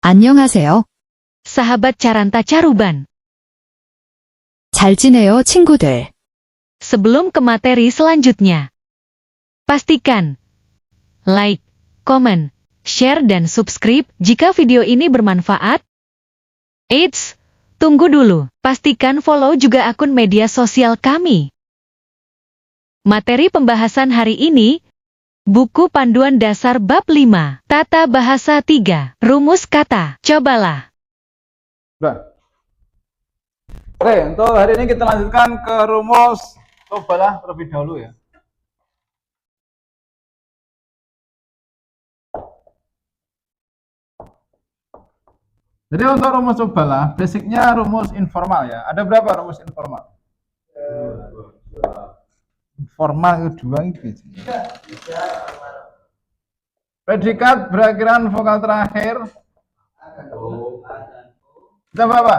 안녕하세요. Sahabat Caranta Caruban. 잘 지내요, 친구들. Sebelum ke materi selanjutnya, pastikan like, komen, share dan subscribe jika video ini bermanfaat. Eits, tunggu dulu, pastikan follow juga akun media sosial kami. Materi pembahasan hari ini, buku panduan dasar bab 5, tata bahasa 3, rumus kata, cobalah. Udah. Oke, untuk hari ini kita lanjutkan ke rumus cobalah terlebih dahulu ya. Jadi untuk rumus cobalah, basicnya rumus informal ya. Ada berapa rumus informal? Formal itu dua itu. Predikat berakhiran vokal terakhir. Kita apa?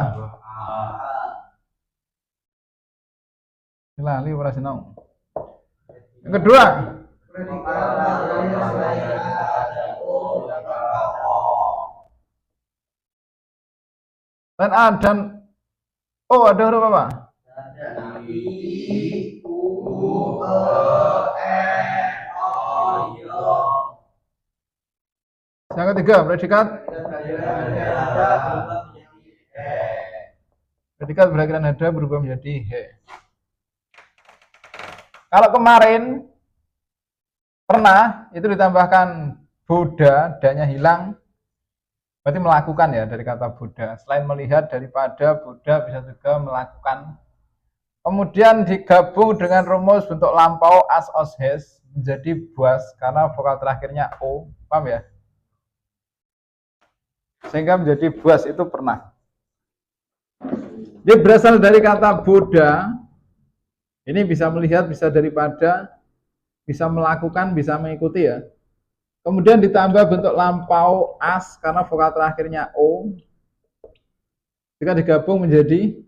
Lali ora sinau. Yang kedua. Dan A dan O ada huruf apa? Yang ketiga, predikat berakhiran hada berubah menjadi he. Kalau kemarin pernah itu ditambahkan boda, danya hilang, berarti melakukan ya dari kata boda. Selain melihat daripada boda bisa juga melakukan. Kemudian digabung dengan rumus bentuk lampau as, os, has menjadi buas karena vokal terakhirnya o, paham ya? Sehingga menjadi buas itu pernah. Dia berasal dari kata boda. Ini bisa melihat, bisa daripada, bisa melakukan, bisa mengikuti ya. Kemudian ditambah bentuk lampau as karena vokal terakhirnya o. Jika digabung menjadi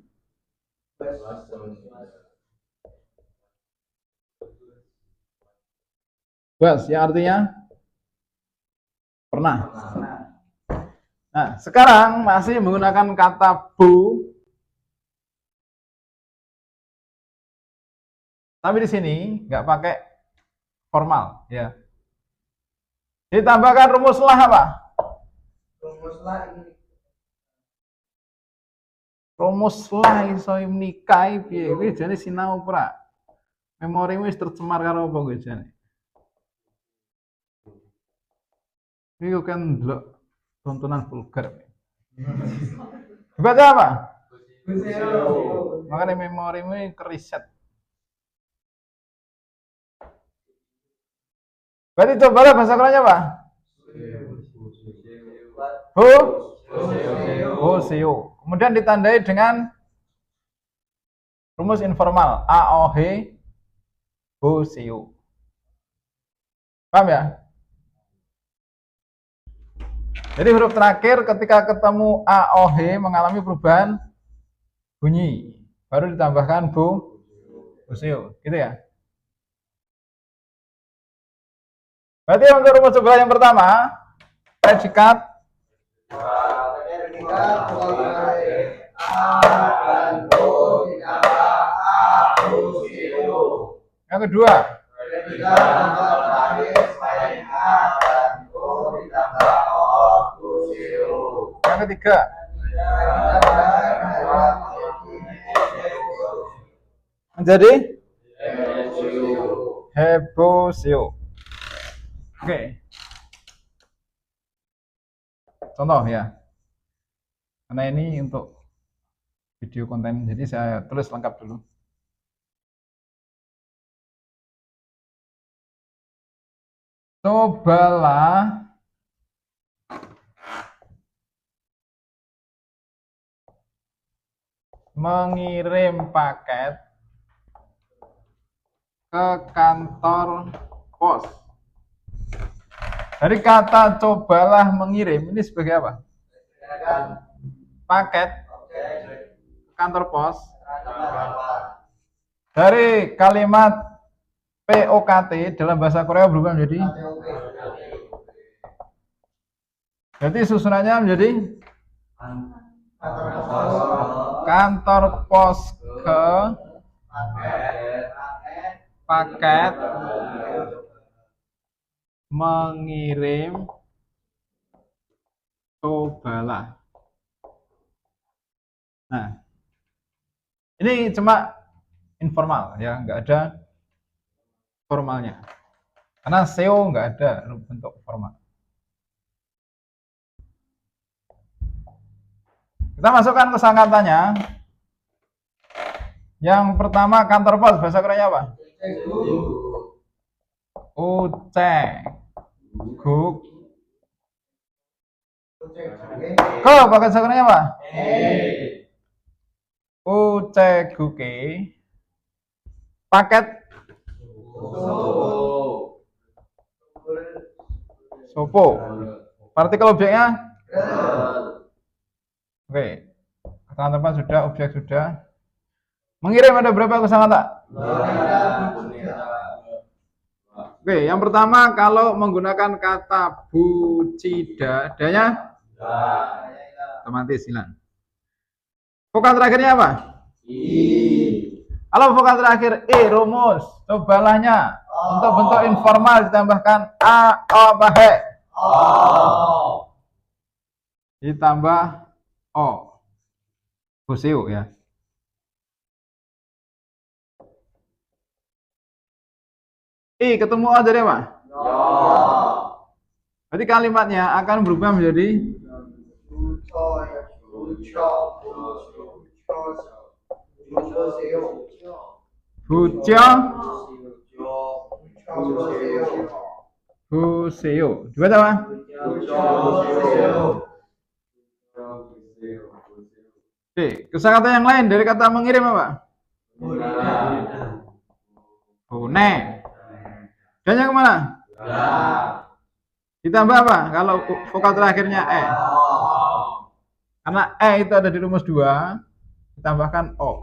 buas, yang artinya pernah. Nah, sekarang masih menggunakan kata bu. Tapi di sini nggak pakai formal, ya. Ditambahkan rumus lah apa? Rumus lah iso nikai piye? Kuwi jane sinau ora. Memorimu wis tercemar karo apa kuwi jane? Iki kan ndelok tontonan vulgar. Baca apa? Makanya memorimu keriset. Berarti cobalah bahasa kerennya apa? Hoseo. Kemudian ditandai dengan rumus informal AOH hoseo. Paham ya? Jadi huruf terakhir ketika ketemu AOH mengalami perubahan bunyi. Baru ditambahkan hoseo. Gitu ya? Berarti untuk rumus cobalah yang pertama, predikat yang kedua, yang ketiga, menjadi heboseo. Oke. Contoh ya. Karena ini untuk video konten, jadi saya tulis lengkap dulu. Cobalah mengirim paket ke kantor pos. Dari kata cobalah mengirim ini sebagai apa? Paket kantor pos. Dari kalimat POKT dalam bahasa Korea berubah menjadi Berarti susunannya menjadi kantor pos ke paket mengirim Sobala. Nah, ini cuma informal ya, nggak ada formalnya. Karena SEO nggak ada bentuk formal. Kita masukkan kosakatanya. Yang pertama kantor pos, bahasa kerennya apa? Guk. Kok bahasa kerennya apa? Guke. Paket Sopo. Partikel objeknya? Oke. Kata tempat sudah, objek sudah. Mengirim ada berapa kosakata? Oke, yang pertama kalau menggunakan kata bucida, adanya otomatis hilang. Vokal terakhirnya apa? Kalau vokal terakhir rumus, cobalahnya untuk bentuk informal ditambahkan a, o, bahe. Ditambah o. Buseu ya. Ketemu o dari apa? Berarti kalimatnya akan berubah menjadi Buseo. Dibaca apa? Oke, kosakata yang lain dari kata mengirim apa? Bune. Dan yang kemana? Ditambah apa? Kalau vokal terakhirnya e. Karena e itu ada di rumus 2, ditambahkan o.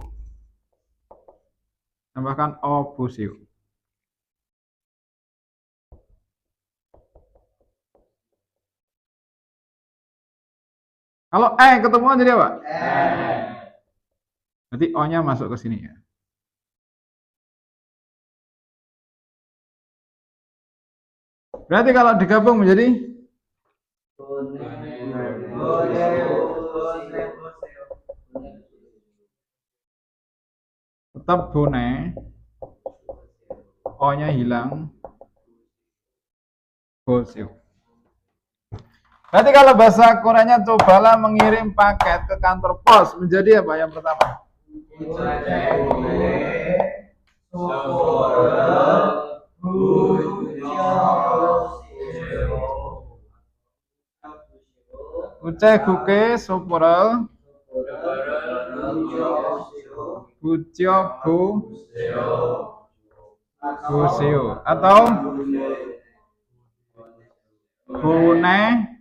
Tambahkan o busio. Kalau ketemuan jadi apa? Nanti o-nya masuk ke sini ya. Berarti kalau digabung menjadi tetap bone, o-nya hilang, bosio. Berarti kalau bahasa Koreanya cobalah mengirim paket ke kantor pos menjadi apa yang pertama? Guke soporel bucio buseo atau bune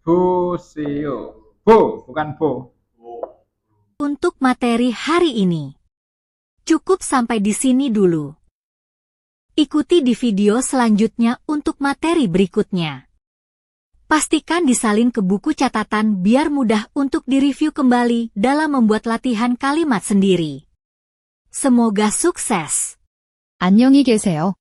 buseo. Bukan bo. Untuk materi hari ini, cukup sampai di sini dulu. Ikuti di video selanjutnya untuk materi berikutnya. Pastikan disalin ke buku catatan biar mudah untuk direview kembali dalam membuat latihan kalimat sendiri. Semoga sukses. 안녕히 계세요.